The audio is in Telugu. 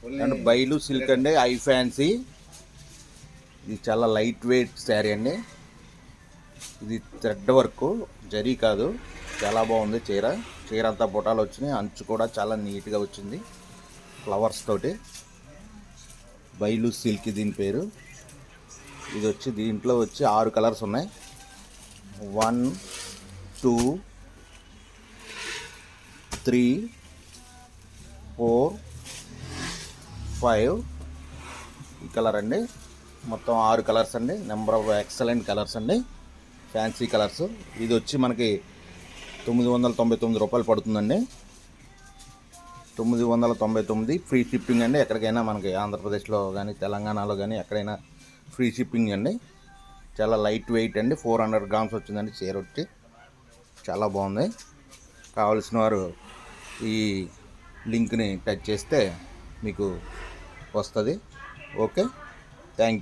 అండ్ బైలు సిల్క్ అండి, ఐ ఫ్యాన్సీ. ఇది చాలా లైట్ వెయిట్ శారీ అండి. ఇది థ్రెడ్ వర్క్, జరీ కాదు. చాలా బాగుంది చీర. చీర అంతా బుటాలు వచ్చినాయి, అంచు కూడా చాలా నీట్గా వచ్చింది ఫ్లవర్స్ తోటి. బైలు సిల్క్ దీని పేరు. ఇది వచ్చి దీంట్లో వచ్చి 6 కలర్స్ ఉన్నాయి. 1 2 3 4 5 ఈ కలర్ అండి. మొత్తం 6 కలర్స్ అండి. నెంబర్ ఆఫ్ ఎక్సలెంట్ కలర్స్ అండి, ఫ్యాన్సీ కలర్స్. ఇది వచ్చి మనకి 999 రూపాయలు పడుతుందండి. 999 ఫ్రీ షిప్పింగ్ అండి. ఎక్కడికైనా మనకి ఆంధ్రప్రదేశ్లో కానీ తెలంగాణలో కానీ ఎక్కడైనా ఫ్రీ షిప్పింగ్ అండి. చాలా లైట్ వెయిట్ అండి. 400 గ్రామ్స్ వచ్చిందండి చీర వచ్చి. చాలా బాగుంది. కావాల్సిన వారు ఈ లింక్ని టచ్ చేస్తే మీకు వస్తుంది. ఓకే.